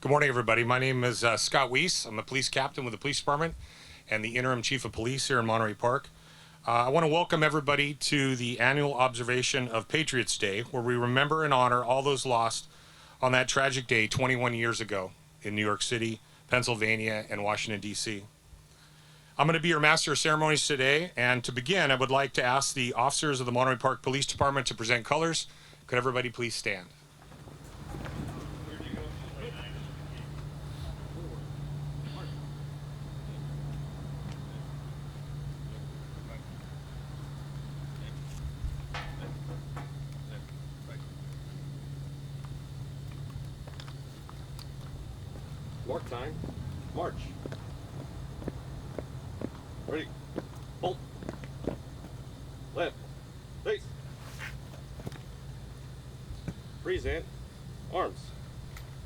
Good morning, everybody. My name is Scott Weiss. I'm a police captain with the police department and the interim chief of police here in Monterey Park. I want to welcome everybody to the annual observation of Patriots Day, where we remember and honor all those lost on that tragic day 21 years ago in New York City, Pennsylvania, and Washington, D.C. I'm going to be your master of ceremonies today, and to begin, I would like to ask the officers of the Monterey Park Police Department to present colors. Could everybody please stand? Mark time. March. Ready. Halt. Left. Face. Present. Arms.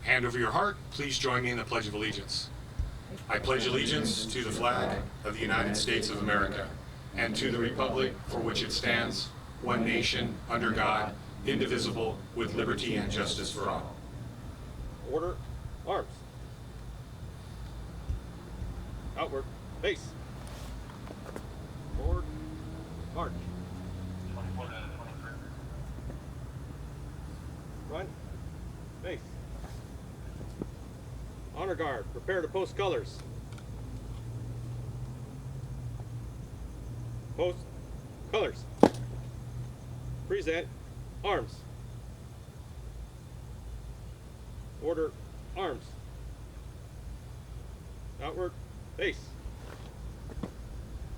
Hand over your heart. Please join me in the Pledge of Allegiance. I pledge allegiance to the flag of the United States of America and to the republic for which it stands, one nation, under God, indivisible, with liberty and justice for all. Order. Arms. Outward. Face. Forward. March. Front. Face. Honor guard. Prepare to post colors. Post colors. Present. Arms. Order. Arms. Outward. Face.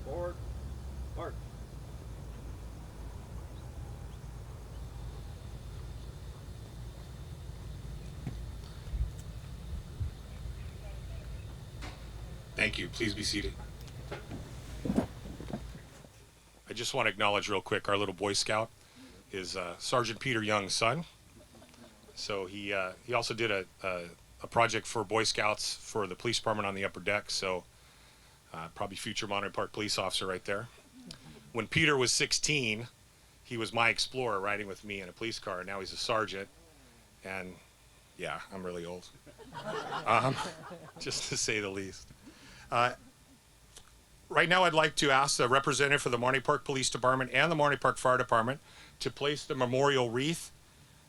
Forward. March. Thank you. Please be seated. I just want to acknowledge real quick our little Boy Scout is Sergeant Peter Young's son. So he also did a project for Boy Scouts for the police department on the upper deck. So probably future Monterey Park police officer right there. When Peter was 16, he was my explorer riding with me in a police car. Now he's a sergeant. And yeah, I'm really old. Just to say the least. Right now, I'd like to ask the representative for the Monterey Park Police Department and the Monterey Park Fire Department to place the memorial wreath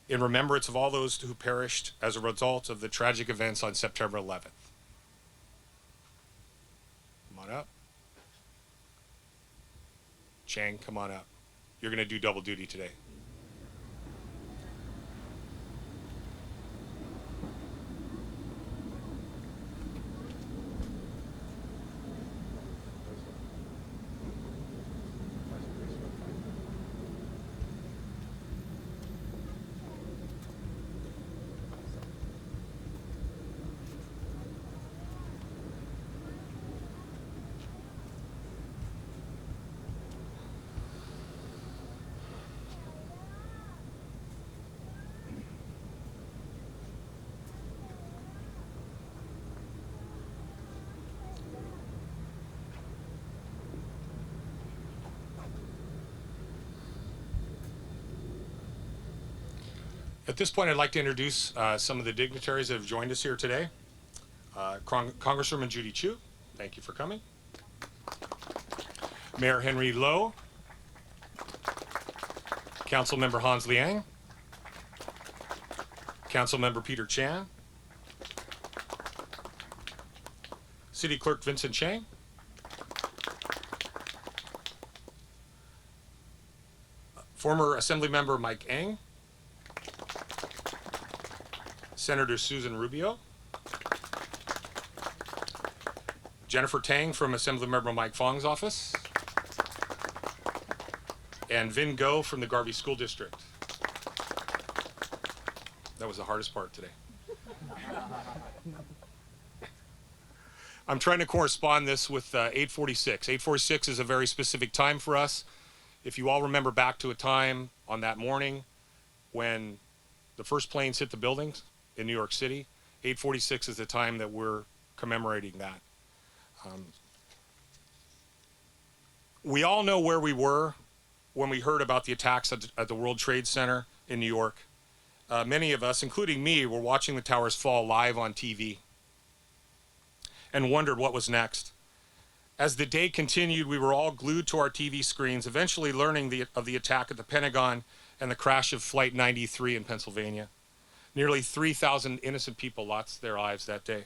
in remembrance of all those who perished as a result of the tragic events on September 11th. Come on up. Chang, come on up. You're going to do double duty today. At this point, I'd like to introduce some of the dignitaries that have joined us here today. Congresswoman Judy Chu, thank you for coming. Mayor Henry Lowe. Councilmember Hans Liang. Councilmember Peter Chan. City Clerk Vincent Chang. Former Assemblymember Mike Eng. Senator Susan Rubio. Jennifer Tang from Assemblymember Mike Fong's office. And Vin Go from the Garvey School District. That was the hardest part today. I'm trying to correspond this with 846. 846 is a very specific time for us. If you all remember back to a time on that morning when the first planes hit the buildings in New York City, 846 is the time that we're commemorating that. We all know where we were when we heard about the attacks at the World Trade Center in New York. Many of us, including me, were watching the towers fall live on TV and wondered what was next. As the day continued, we were all glued to our TV screens, eventually learning of the attack at the Pentagon and the crash of Flight 93 in Pennsylvania. Nearly 3,000 innocent people lost their lives that day.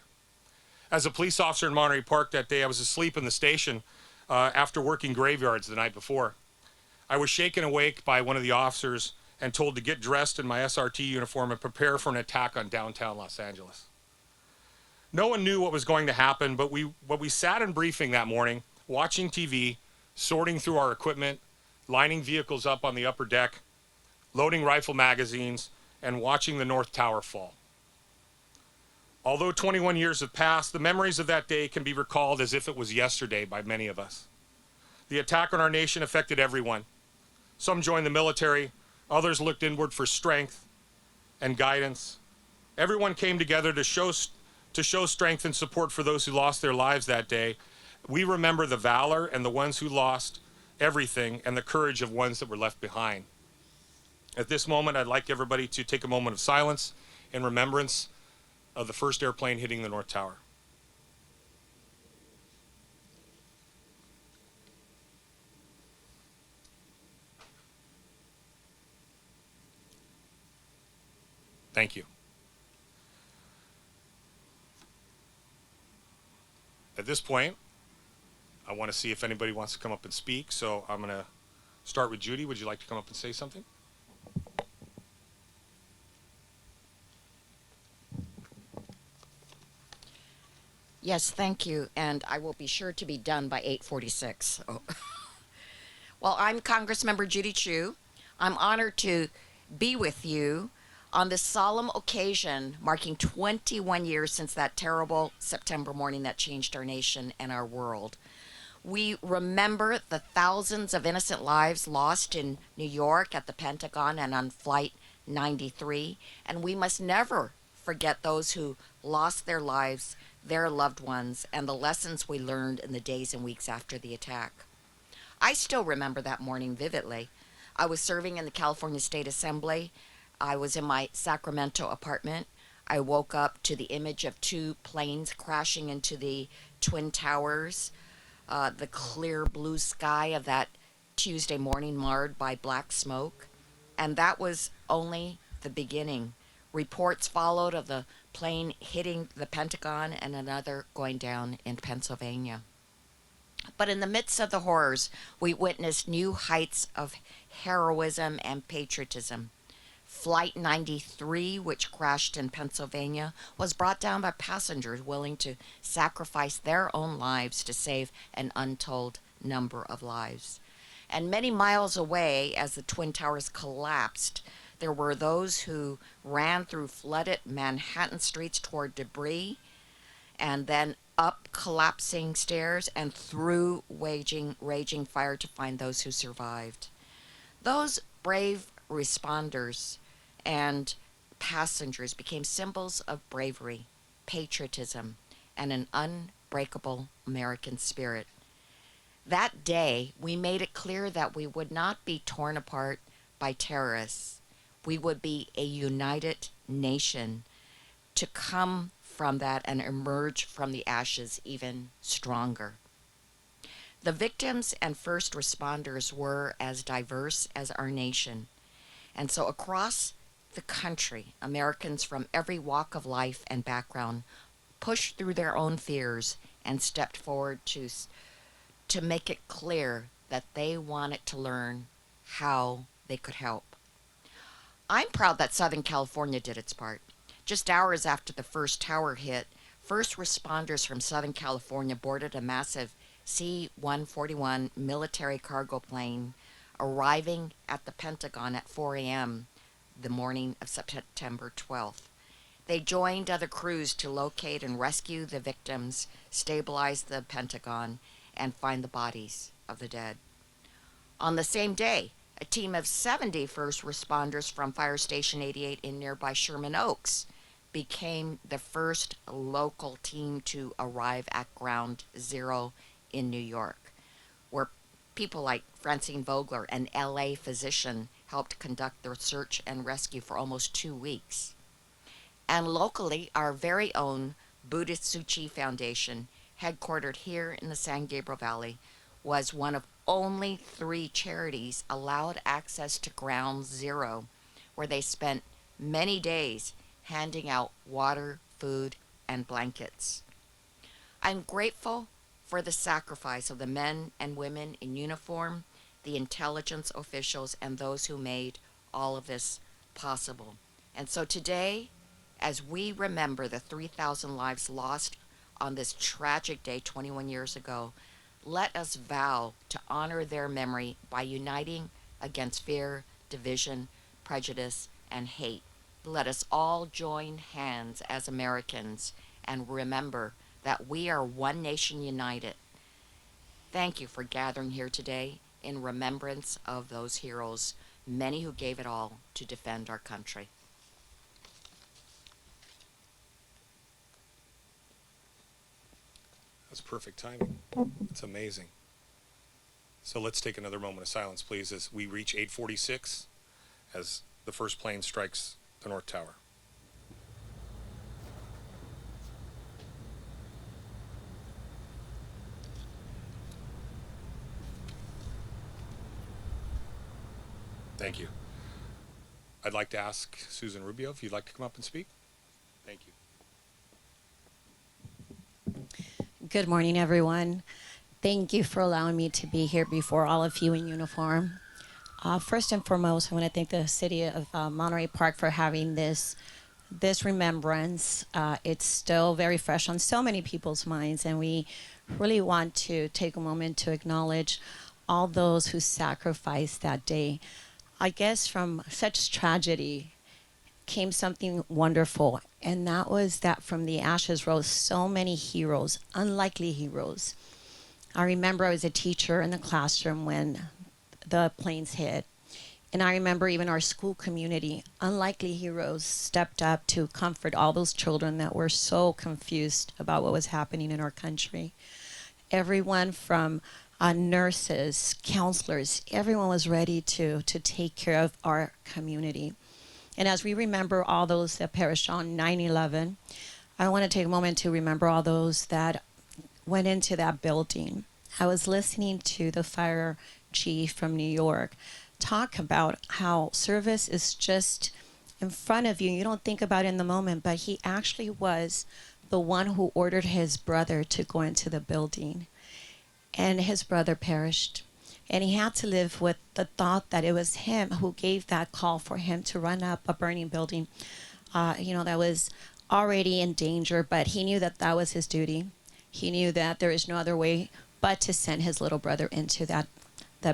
As a police officer in Monterey Park that day, I was asleep in the station after working graveyards the night before. I was shaken awake by one of the officers and told to get dressed in my SRT uniform and prepare for an attack on downtown Los Angeles. No one knew what was going to happen, but we sat in briefing that morning, watching TV, sorting through our equipment, lining vehicles up on the upper deck, loading rifle magazines, and watching the North Tower fall. Although 21 years have passed, the memories of that day can be recalled as if it was yesterday by many of us. The attack on our nation affected everyone. Some joined the military, others looked inward for strength and guidance. Everyone came together to show strength and support for those who lost their lives that day. We remember the valor and the ones who lost everything and the courage of ones that were left behind. At this moment, I'd like everybody to take a moment of silence in remembrance of the first airplane hitting the North Tower. Thank you. At this point, I want to see if anybody wants to come up and speak, so I'm going to start with Judy. Would you like to come up and say something? Yes, thank you, and I will be sure to be done by 8:46. Oh. Well, I'm Congressmember Judy Chu. I'm honored to be with you on this solemn occasion marking 21 years since that terrible September morning that changed our nation and our world. We remember the thousands of innocent lives lost in New York at the Pentagon and on Flight 93, and we must never forget those who lost their lives, their loved ones, and the lessons we learned in the days and weeks after the attack. I still remember that morning vividly. I was serving in the California State Assembly. I was in my Sacramento apartment. I woke up to the image of two planes crashing into the Twin Towers, the clear blue sky of that Tuesday morning marred by black smoke. And that was only the beginning. Reports followed of the plane hitting the Pentagon and another going down in Pennsylvania. But in the midst of the horrors, we witnessed new heights of heroism and patriotism. Flight 93, which crashed in Pennsylvania, was brought down by passengers willing to sacrifice their own lives to save an untold number of lives. And many miles away, as the Twin Towers collapsed, there were those who ran through flooded Manhattan streets toward debris and then up collapsing stairs and through raging fire to find those who survived. Those brave responders and passengers became symbols of bravery, patriotism, and an unbreakable American spirit. That day, we made it clear that we would not be torn apart by terrorists. We would be a united nation to come from that and emerge from the ashes even stronger. The victims and first responders were as diverse as our nation. And so across the country, Americans from every walk of life and background pushed through their own fears and stepped forward to make it clear that they wanted to learn how they could help. I'm proud that Southern California did its part. Just hours after the first tower hit, first responders from Southern California boarded a massive C-141 military cargo plane, arriving at the Pentagon at 4 a.m. the morning of September 12th. They joined other crews to locate and rescue the victims, stabilize the Pentagon, and find the bodies of the dead. On the same day, a team of 70 first responders from Fire Station 88 in nearby Sherman Oaks became the first local team to arrive at Ground Zero in New York, where people like Francine Vogler, an LA physician, helped conduct the search and rescue for almost 2 weeks. And locally, our very own Buddhist Tzu Foundation, headquartered here in the San Gabriel Valley, was one of only 3 charities allowed access to Ground Zero, where they spent many days handing out water, food, and blankets. I'm grateful for the sacrifice of the men and women in uniform, the intelligence officials, and those who made all of this possible. And so today, as we remember the 3,000 lives lost on this tragic day 21 years ago, let us vow to honor their memory by uniting against fear, division, prejudice, and hate. Let us all join hands as Americans and remember that we are one nation united. Thank you for gathering here today in remembrance of those heroes, many who gave it all to defend our country. That's perfect timing. It's amazing. So let's take another moment of silence, please, as we reach 8:46 as the first plane strikes the North Tower. Thank you. I'd like to ask Susan Rubio if you'd like to come up and speak. Thank you. Good morning, everyone. Thank you for allowing me to be here before all of you in uniform. First and foremost, I want to thank the City of Monterey Park for having this remembrance. It's still very fresh on so many people's minds, and we really want to take a moment to acknowledge all those who sacrificed that day. I guess from such tragedy came something wonderful, and that was that from the ashes rose so many heroes, unlikely heroes. I remember I was a teacher in the classroom when the planes hit, and I remember even our school community, unlikely heroes, stepped up to comfort all those children that were so confused about what was happening in our country. Everyone from nurses, counselors, everyone was ready to take care of our community. And as we remember all those that perished on 9/11, I want to take a moment to remember all those that went into that building. I was listening to the fire chief from New York talk about how service is just in front of you. You don't think about it in the moment, but he actually was the one who ordered his brother to go into the building. And his brother perished. And he had to live with the thought that it was him who gave that call for him to run up a burning building, that was already in danger, but he knew that that was his duty. He knew that there is no other way but to send his little brother into that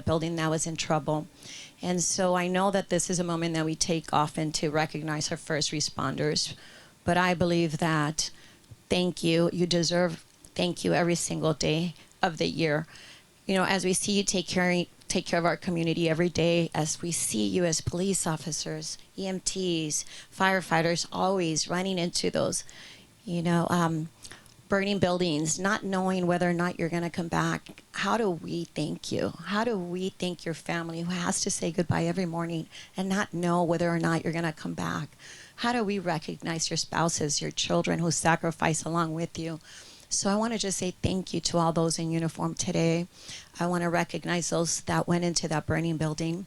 building that was in trouble. And so I know that this is a moment that we take often to recognize our first responders, but I believe that thank you. You deserve thank you every single day of the year. As we see you take care of our community every day, as we see you as police officers, EMTs, firefighters, always running into those, burning buildings, not knowing whether or not you're going to come back. How do we thank you? How do we thank your family who has to say goodbye every morning and not know whether or not you're going to come back? How do we recognize your spouses, your children who sacrifice along with you? So I want to just say thank you to all those in uniform today. I want to recognize those that went into that burning building.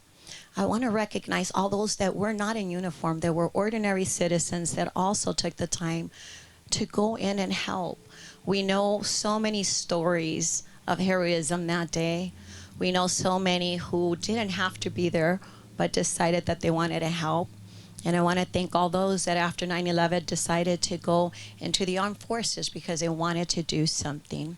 I want to recognize all those that were not in uniform, that were ordinary citizens that also took the time to go in and help. We know so many stories of heroism that day. We know so many who didn't have to be there, but decided that they wanted to help. And I want to thank all those that after 9/11 decided to go into the armed forces because they wanted to do something.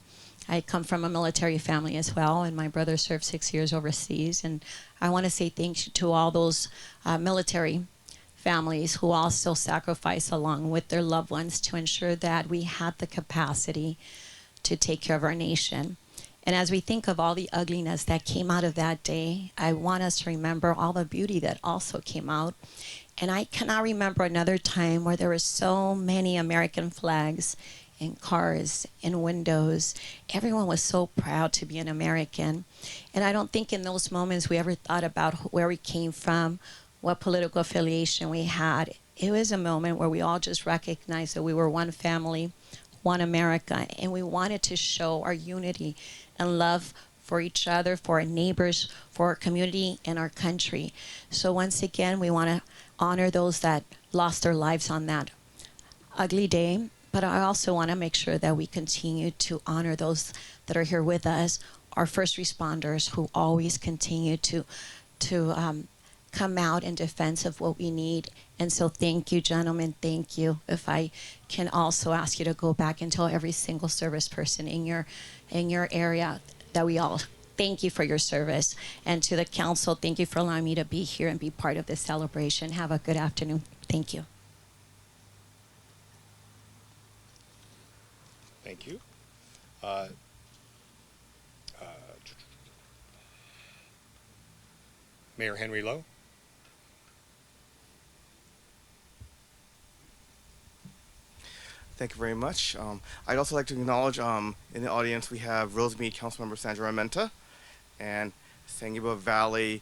I come from a military family as well, and my brother served 6 years overseas. And I want to say thanks to all those military families who also sacrificed along with their loved ones to ensure that we had the capacity to take care of our nation. And as we think of all the ugliness that came out of that day, I want us to remember all the beauty that also came out. And I cannot remember another time where there were so many American flags in cars, in windows. Everyone was so proud to be an American. And I don't think in those moments we ever thought about where we came from, what political affiliation we had. It was a moment where we all just recognized that we were one family, one America, and we wanted to show our unity and love for each other, for our neighbors, for our community and our country. So once again, we want to honor those that lost their lives on that ugly day, but I also want to make sure that we continue to honor those that are here with us, our first responders who always continue to come out in defense of what we need. And so thank you, gentlemen, thank you. If I can also ask you to go back and tell every single service person in your area that we all thank you for your service. And to the council, thank you for allowing me to be here and be part of this celebration. Have a good afternoon. Thank you. Thank you. Mayor Henry Lowe. Thank you very much. I'd also like to acknowledge in the audience we have Rosemead Councilmember Sandra Armenta and San Gabriel Valley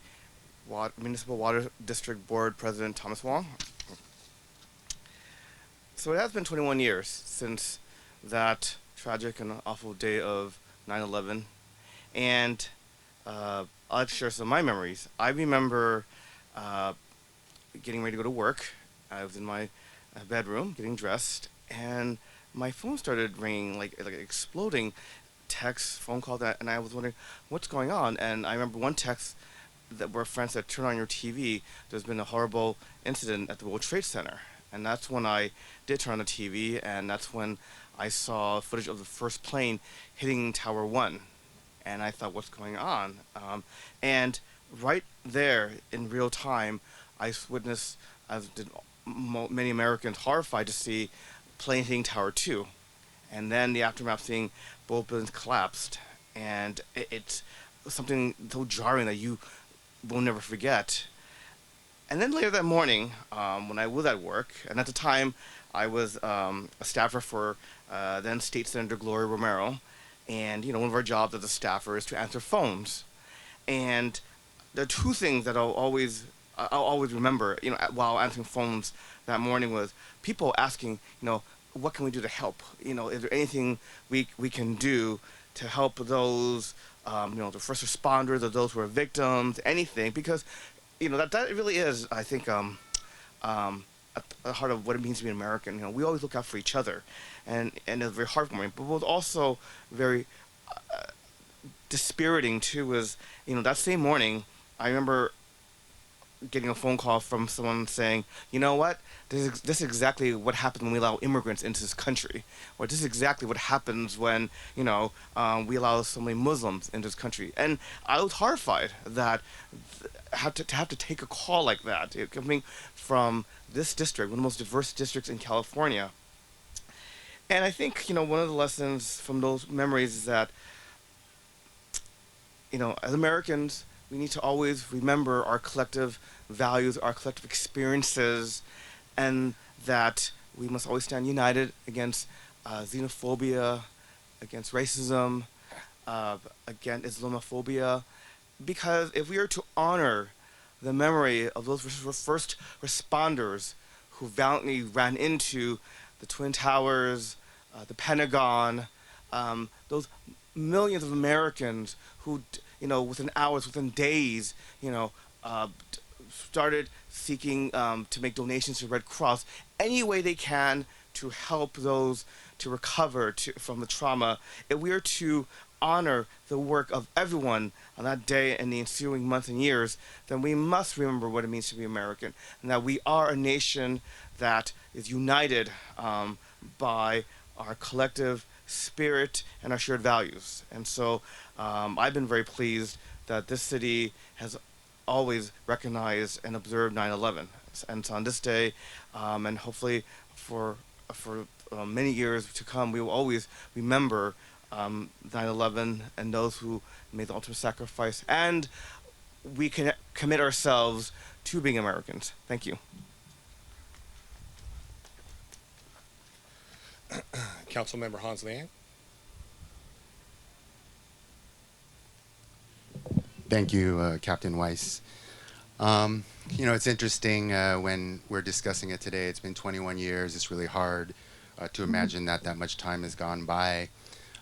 Municipal Water District Board President Thomas Wong. So it has been 21 years since that tragic and awful day of 9/11, and I'll share some of my memories. I remember getting ready to go to work. I was in my bedroom getting dressed, and my phone started ringing, like exploding texts, phone calls, and I was wondering what's going on. And I remember one text that where a friend said, "Turn on your TV. There's been a horrible incident at the World Trade Center." And that's when I did turn on the TV, and that's when I saw footage of the first plane hitting Tower 1. And I thought, what's going on? And right there in real time, I witnessed, as did many Americans, horrified to see plane hitting Tower 2. And then the aftermath, seeing both buildings collapsed. And it's something so jarring that you will never forget. And then later that morning, when I was at work, and at the time I was a staffer for then State Senator Gloria Romero, and one of our jobs as a staffer is to answer phones. And there are two things that I'll always remember, while answering phones that morning was people asking, what can we do to help? Is there anything we can do to help those, the first responders or those who are victims, anything? Because that really is, I think, at the heart of what it means to be an American. We always look out for each other, and it's very heartwarming. But what was also very dispiriting too was, that same morning, I remember getting a phone call from someone saying, "You know what? This is exactly what happens when we allow immigrants into this country, or this is exactly what happens when we allow so many Muslims into this country." And I was horrified that have to take a call like that, coming from this district, one of the most diverse districts in California. And I think one of the lessons from those memories is that as Americans, we need to always remember our collective values, our collective experiences, and that we must always stand united against xenophobia, against racism, against Islamophobia. Because if we are to honor the memory of those first responders who valiantly ran into the Twin Towers, the Pentagon, those millions of Americans who, within hours, within days, started seeking to make donations to Red Cross any way they can to help those to recover from the trauma. If we are to honor the work of everyone on that day and the ensuing months and years, then we must remember what it means to be American, and that we are a nation that is united by our collective spirit and our shared values. And so I've been very pleased that this city has always recognized and observed 9/11. And so on this day, and hopefully for many years to come, we will always remember 9/11 and those who made the ultimate sacrifice, and we can commit ourselves to being Americans. Thank you. Councilmember Hans Liang. Thank you, Captain Weiss. It's interesting when we're discussing it today. It's been 21 years. It's really hard to imagine that much time has gone by.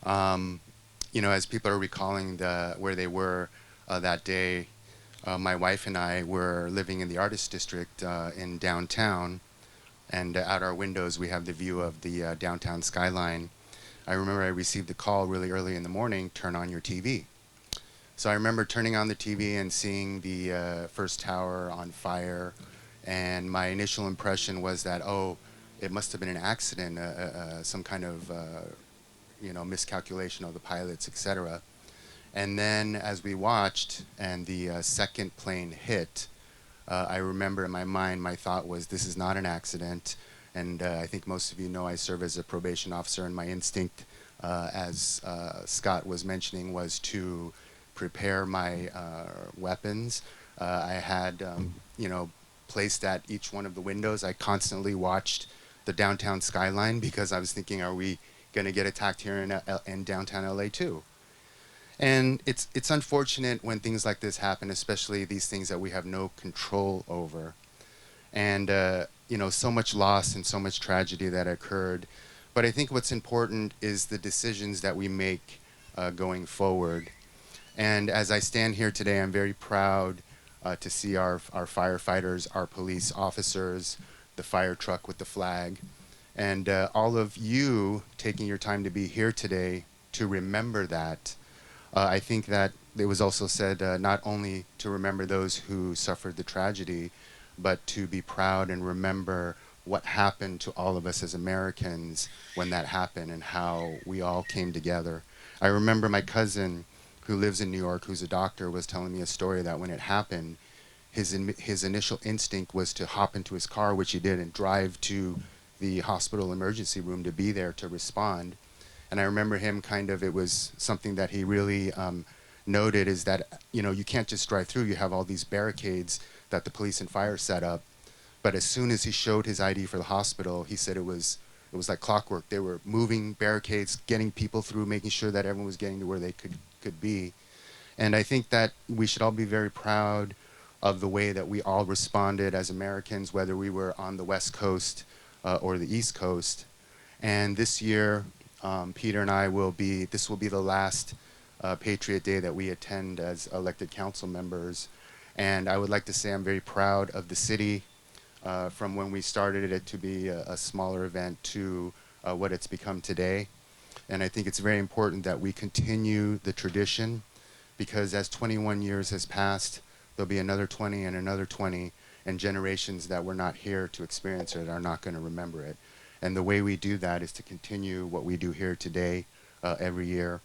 As people are recalling where they were that day, my wife and I were living in the Artist District in downtown, and out our windows we have the view of the downtown skyline. I remember I received a call really early in the morning, turn on your TV. So I remember turning on the TV and seeing the first tower on fire, and my initial impression was that, oh, it must have been an accident, some kind of miscalculation of the pilots, etc. And then as we watched and the second plane hit, I remember in my mind, my thought was, this is not an accident. And I think most of you know I serve as a probation officer, and my instinct, as Scott was mentioning, was to prepare my weapons. I had, placed at each one of the windows. I constantly watched the downtown skyline because I was thinking, are we going to get attacked here in downtown LA too? And it's unfortunate when things like this happen, especially these things that we have no control over. And, so much loss and so much tragedy that occurred. But I think what's important is the decisions that we make going forward. And as I stand here today, I'm very proud to see our firefighters, our police officers, the fire truck with the flag, and all of you taking your time to be here today to remember that. I think that it was also said not only to remember those who suffered the tragedy, but to be proud and remember what happened to all of us as Americans when that happened and how we all came together. I remember my cousin who lives in New York, who's a doctor, was telling me a story that when it happened, his initial instinct was to hop into his car, which he did, and drive to the hospital emergency room to be there to respond. And I remember him it was something that he really noted, is that, you can't just drive through. You have all these barricades that the police and fire set up. But as soon as he showed his ID for the hospital, he said it was like clockwork. They were moving barricades, getting people through, making sure that everyone was getting to where they could be. And I think that we should all be very proud of the way that we all responded as Americans, whether we were on the West Coast or the East Coast. And this year, Peter and I this will be the last Patriot Day that we attend as elected council members. And I would like to say I'm very proud of the city, from when we started it to be a smaller event to what it's become today. And I think it's very important that we continue the tradition, because as 21 years has passed, there'll be another 20 and another 20, and generations that were not here to experience it are not going to remember it. And the way we do that is to continue what we do here today every year,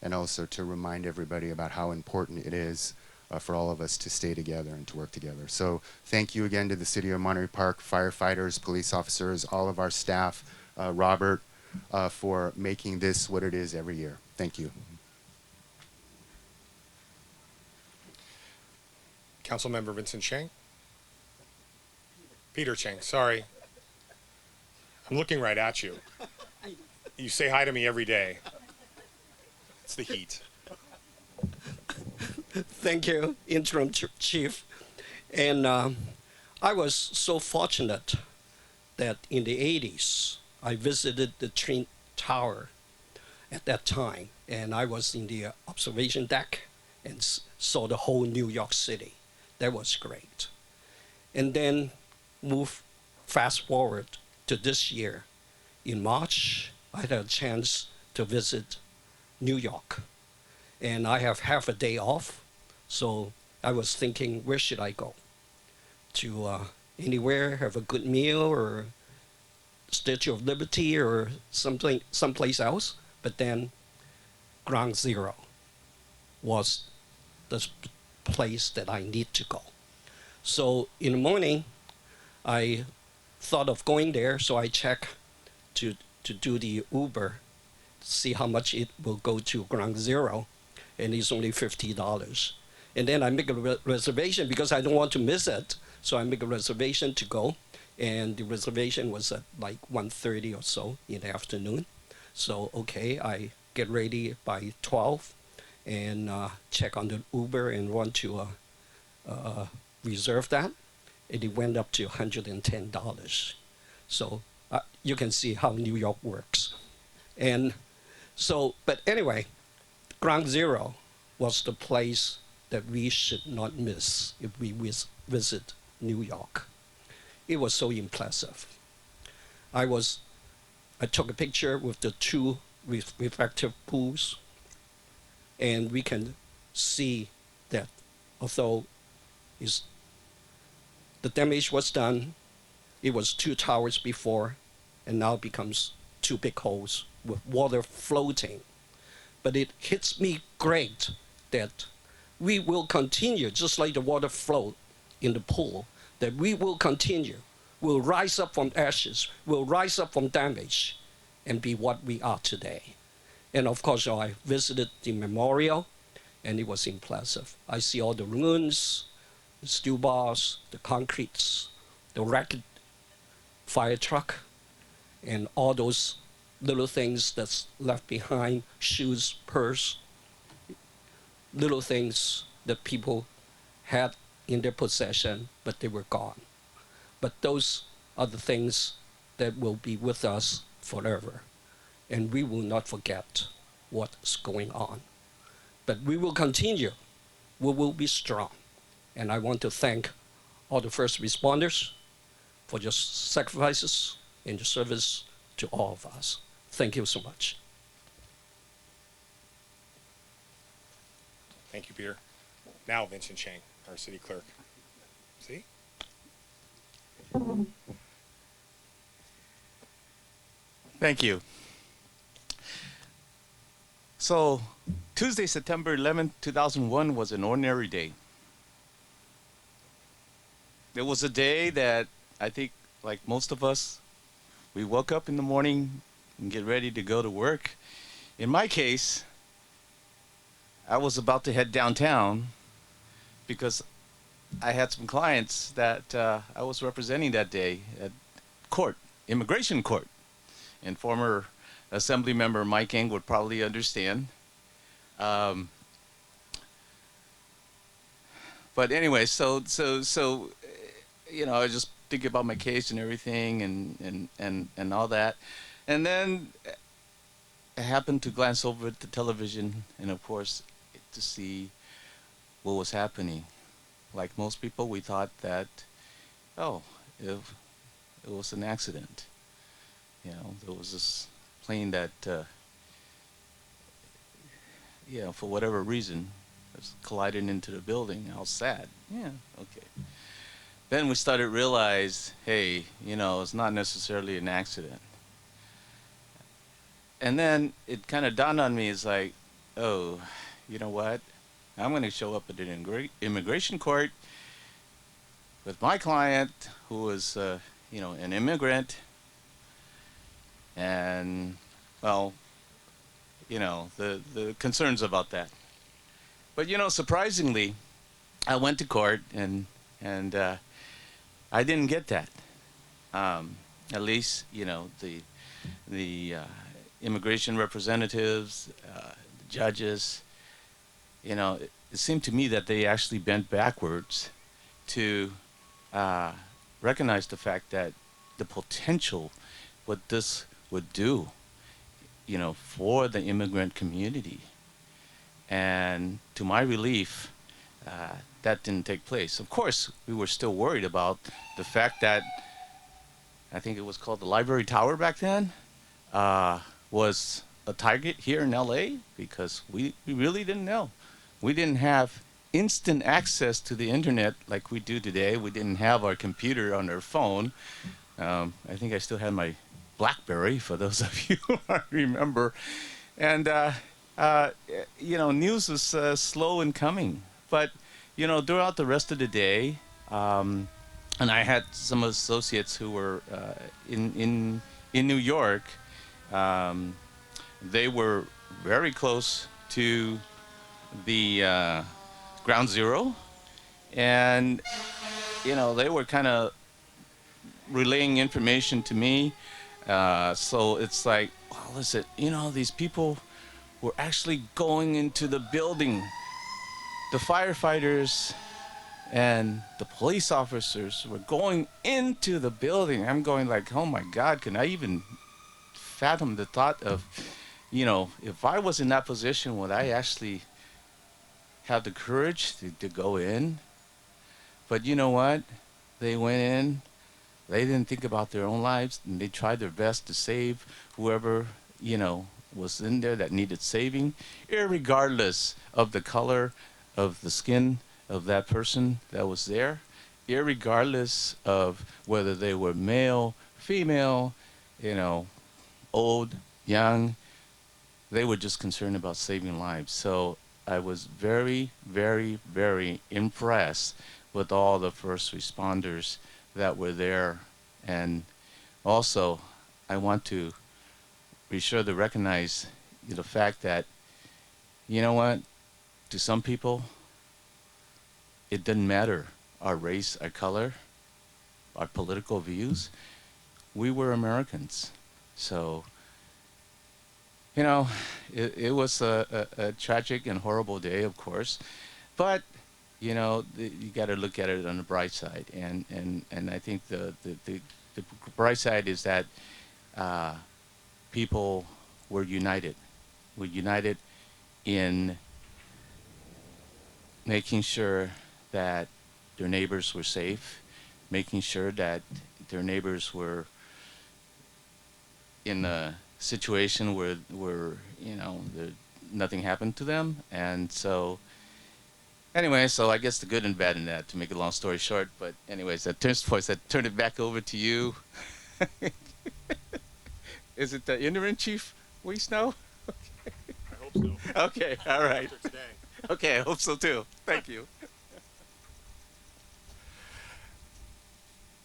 and also to remind everybody about how important it is for all of us to stay together and to work together. So thank you again to the City of Monterey Park, firefighters, police officers, all of our staff, Robert, for making this what it is every year. Thank you. Councilmember Vincent Chang. Peter Chang, sorry. I'm looking right at you. You say hi to me every day. It's the heat. Thank you, Interim Chief. And I was so fortunate that in the 80s, I visited the Twin Tower at that time. And I was in the observation deck and saw the whole New York City. That was great. And then fast forward to this year. In March, I had a chance to visit New York. And I have half a day off. So I was thinking, where should I go? To anywhere, have a good meal, or Statue of Liberty, or someplace else. But then Ground Zero was the place that I need to go. So in the morning, I thought of going there, so I checked to do the Uber, see how much it will go to Ground Zero, and it's only $50. And then I make a reservation because I don't want to miss it. So I make a reservation to go. and the reservation was at like 1:30 or so in the afternoon. So okay, I get ready by 12 and check on the Uber and want to reserve that. And it went up to $110. So you can see how New York works. And so, but anyway, Ground Zero was the place that we should not miss if we visit New York. It was so impressive. I took a picture with the two reflective pools, and we can see that although the damage was done, it was two towers before, and now becomes two big holes with water floating. But it hits me great that we will continue, just like the water flowed in the pool, that we will continue. We'll rise up from ashes, we'll rise up from damage, and be what we are today. And of course, I visited the memorial, and it was impressive. I see all the ruins, the steel bars, the concretes, the wrecked fire truck, and all those little things that's left behind, shoes, purse, little things that people had in their possession, but they were gone. But those are the things that will be with us forever. And we will not forget what's going on. But we will continue. We will be strong. And I want to thank all the first responders for your sacrifices and your service to all of us. Thank you so much. Thank you, Peter. Now, Vincent Chang, our city clerk. See? Thank you. So, Tuesday, September 11th, 2001 was an ordinary day. It was a day that I think, like most of us, we woke up in the morning and get ready to go to work. In my case, I was about to head downtown because I had some clients that I was representing that day at court, immigration court. And former Assembly member Mike Eng would probably understand. But anyway, so you know, I was just thinking about my case and everything and all that. And then I happened to glance over at the television and, of course, to see what was happening. Like most people, we thought that, oh, it was an accident. You know, there was this plane that, you know, for whatever reason, was colliding into the building. How sad. Yeah, okay. Then we started to realize, hey, you know, it's not necessarily an accident. And then it kind of dawned on me, it's like, oh, you know what? I'm going to show up at an immigration court with my client, who was, you know, an immigrant. And, well, you know, the concerns about that. But, you know, surprisingly, I went to court and I didn't get that. At least, you know, the immigration representatives, the judges, you know, it seemed to me that they actually bent backwards to recognize the fact that the potential, what this would do, you know, for the immigrant community. And to my relief, that didn't take place. Of course, we were still worried about the fact that, I think it was called the Library Tower back then, was a target here in LA, because we really didn't know. We didn't have instant access to the internet like we do today. We didn't have our computer on our phone. I think I still had my BlackBerry, for those of you who remember. And, you know, news was slow in coming. But, you know, throughout the rest of the day, and I had some associates who were in New York. They were very close to the Ground Zero. And, you know, they were kind of relaying information to me. So it's like, well, listen, you know, these people were actually going into the building. The firefighters and the police officers were going into the building. I'm going like, oh my God, can I even fathom the thought of, you know, if I was in that position, would I actually have the courage to go in? But you know what? They went in. They didn't think about their own lives, and they tried their best to save whoever, you know, was in there that needed saving, irregardless of the color of the skin of that person that was there, irregardless of whether they were male, female, you know, old, young. They were just concerned about saving lives. So I was very, very, very impressed with all the first responders that were there. And also, I want to be sure to recognize the fact that, you know what, to some people, it didn't matter our race, our color, our political views. We were Americans. So, you know, it was a tragic and horrible day, of course. But, you know, you got to look at it on the bright side. And I think the bright side is that people were united. We're united in making sure that their neighbors were safe, making sure that their neighbors were in a situation where you know, nothing happened to them. And so anyway, so I guess the good and bad in that, to make a long story short. But anyways, that turn it back over to you. Is it the interim chief Weiss now? I hope so. Okay, all right. After today. Okay, I hope so too. Thank you.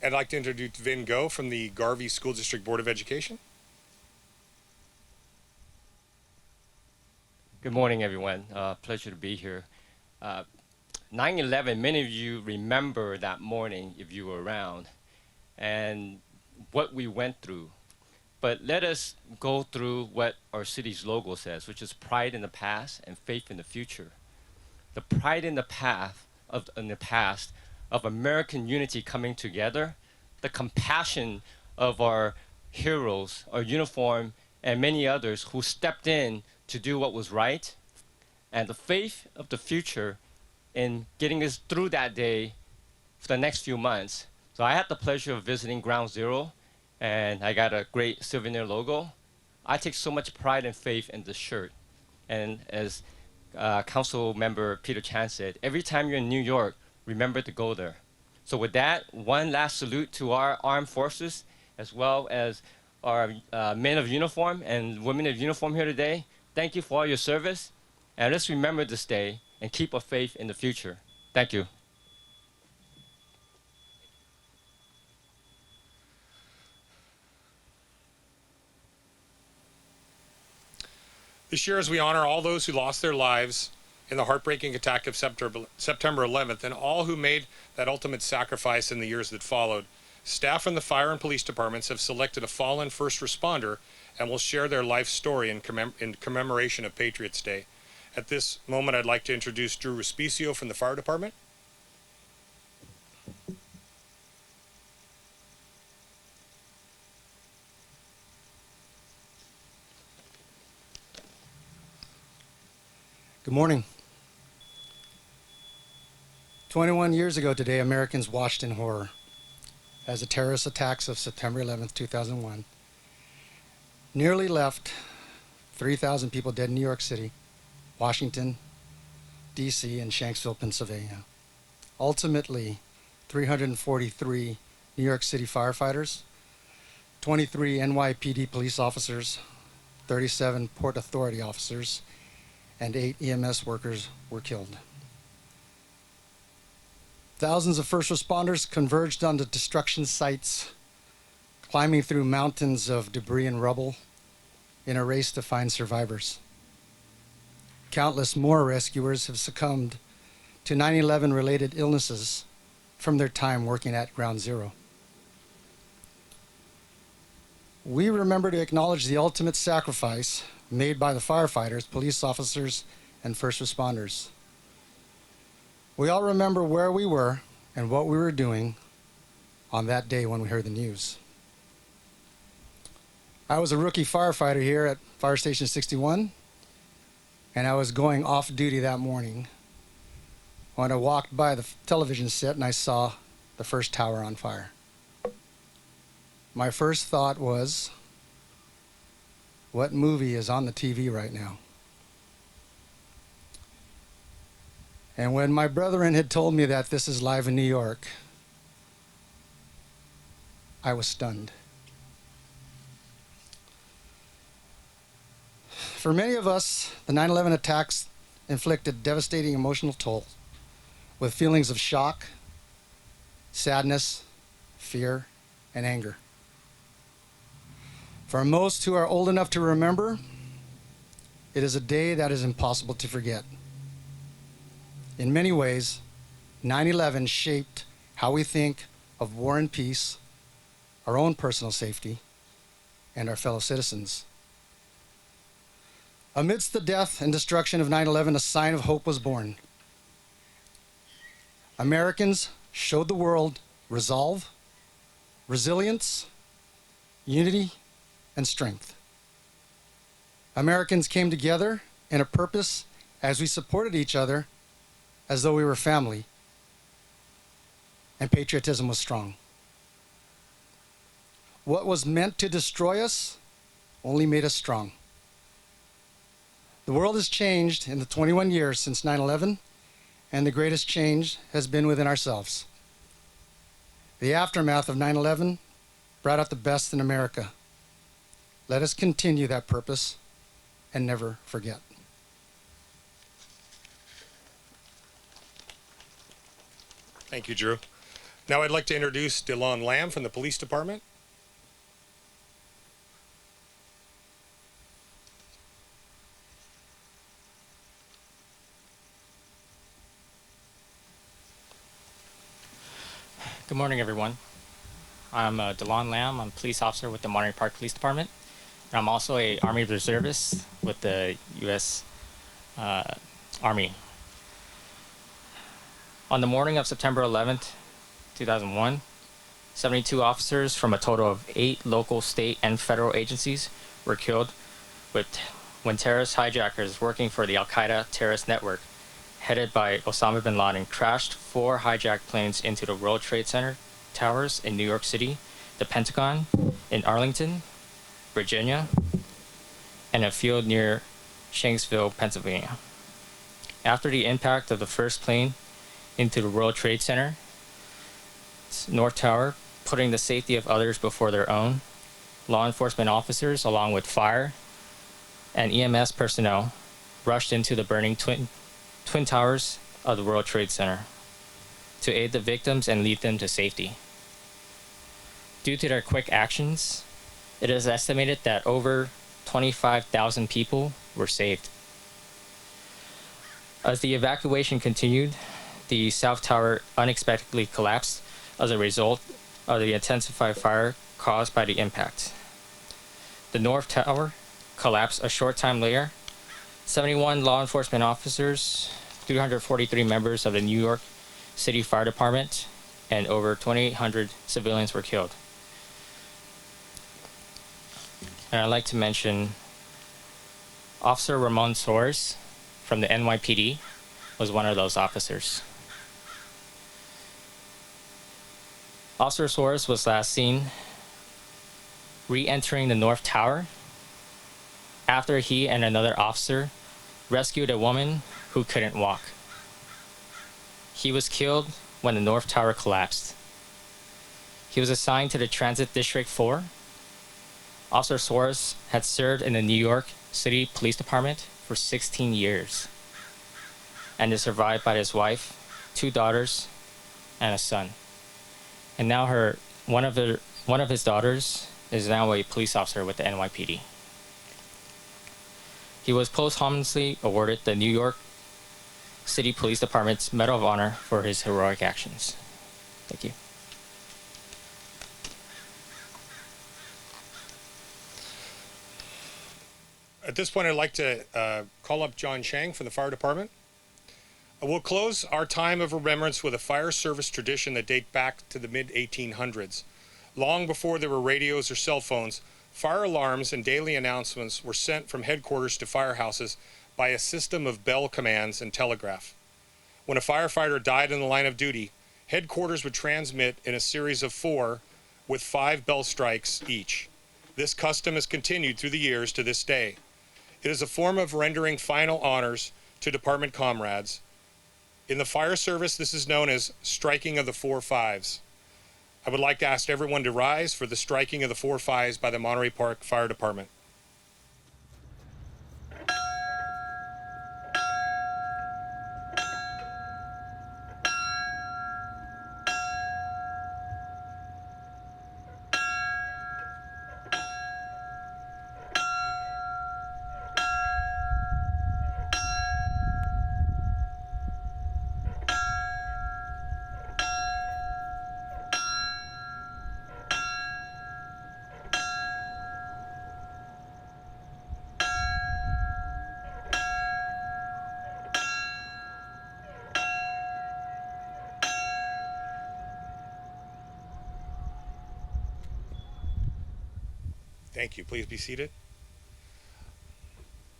I'd like to introduce Vin Go from the Garvey School District Board of Education. Good morning, everyone. Pleasure to be here. 9/11, many of you remember that morning if you were around and what we went through. But let us go through what our city's logo says, which is pride in the past and faith in the future. The pride in the past of American unity coming together, the compassion of our heroes, our uniform, and many others who stepped in to do what was right, and the faith of the future in getting us through that day for the next few months. So I had the pleasure of visiting Ground Zero, and I got a great souvenir logo. I take so much pride and faith in this shirt. And as Council Member Peter Chan said, every time you're in New York, remember to go there. So with that, one last salute to our armed forces, as well as our men of uniform and women of uniform here today. Thank you for all your service. And let's remember this day and keep our faith in the future. Thank you. This year, as we honor all those who lost their lives in the heartbreaking attack of September 11th, and all who made that ultimate sacrifice in the years that followed, staff from the fire and police departments have selected a fallen first responder and will share their life story in commemoration of Patriots Day. At this moment, I'd like to introduce Drew Respicio from the fire department. Good morning. 21 years ago today, Americans watched in horror as the terrorist attacks of September 11th, 2001 nearly left 3,000 people dead in New York City, Washington, D.C., and Shanksville, Pennsylvania. Ultimately, 343 New York City firefighters, 23 NYPD police officers, 37 Port Authority officers, and 8 EMS workers were killed. Thousands of first responders converged on the destruction sites, climbing through mountains of debris and rubble in a race to find survivors. Countless more rescuers have succumbed to 9/11 related illnesses from their time working at Ground Zero. we remember to acknowledge the ultimate sacrifice made by the firefighters, police officers, and first responders. We all remember where we were and what we were doing on that day when we heard the news. I was a rookie firefighter here at Fire Station 61, and I was going off duty that morning when I walked by the television set and I saw the first tower on fire. My first thought was, what movie is on the TV right now? And when my brethren had told me that this is live in New York, I was stunned. For many of us, the 9/11 attacks inflicted devastating emotional toll with feelings of shock, sadness, fear, and anger. For most who are old enough to remember, it is a day that is impossible to forget. In many ways, 9/11 shaped how we think of war and peace, our own personal safety, and our fellow citizens. Amidst the death and destruction of 9/11, a sign of hope was born. Americans showed the world resolve, resilience, unity, and strength. Americans came together in a purpose as we supported each other as though we were family, and patriotism was strong. What was meant to destroy us only made us strong. The world has changed in the 21 years since 9/11, and the greatest change has been within ourselves. The aftermath of 9/11 brought out the best in America. Let us continue that purpose and never forget. Thank you, Drew. Now I'd like to introduce Delon Lamb from the police department. Good morning, everyone. I'm Delon Lamb. I'm a police officer with the Monterey Park Police Department. And I'm also a Army reservist with the U.S. Army. On the morning of September 11th, 2001, 72 officers from a total of 8 local, state, and federal agencies were killed when terrorist hijackers working for the Al-Qaeda terrorist network headed by Osama bin Laden crashed 4 hijacked planes into the World Trade Center towers in New York City, the Pentagon in Arlington, Virginia, and a field near Shanksville, Pennsylvania. After the impact of the first plane into the World Trade Center, North Tower, putting the safety of others before their own, law enforcement officers, along with fire and EMS personnel, rushed into the burning twin towers of the World Trade Center to aid the victims and lead them to safety. Due to their quick actions, it is estimated that over 25,000 people were saved. As the evacuation continued, the South Tower unexpectedly collapsed as a result of the intensified fire caused by the impact. The North Tower collapsed a short time later. 71 law enforcement officers, 343 members of the New York City Fire Department, and over 2,800 civilians were killed. And I'd like to mention Officer Ramon Soares from the NYPD was one of those officers. Officer Soares was last seen re-entering the North Tower after he and another officer rescued a woman who couldn't walk. He was killed when the North Tower collapsed. He was assigned to the Transit District 4. Officer Soares had served in the New York City Police Department for 16 years and is survived by his wife, 2 daughters, and a son. And now one of his daughters is now a police officer with the NYPD. He was posthumously awarded the New York City Police Department's Medal of Honor for his heroic actions. Thank you. At this point, I'd like to call up John Chang from the fire department. We'll close our time of remembrance with a fire service tradition that dates back to the mid-1800s. Long before there were radios or cell phones, fire alarms and daily announcements were sent from headquarters to firehouses by a system of bell commands and telegraph. When a firefighter died in the line of duty, headquarters would transmit in a series of 4 with 5 bell strikes each. This custom has continued through the years to this day. It is a form of rendering final honors to department comrades. In the fire service, this is known as striking of the 4 5s. I would like to ask everyone to rise for the striking of the 4 5s by the Monterey Park Fire Department. Thank you. Please be seated.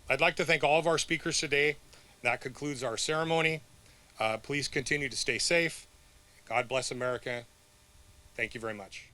I'd like to thank all of our speakers today. That concludes our ceremony. Please continue to stay safe. God bless America. Thank you very much.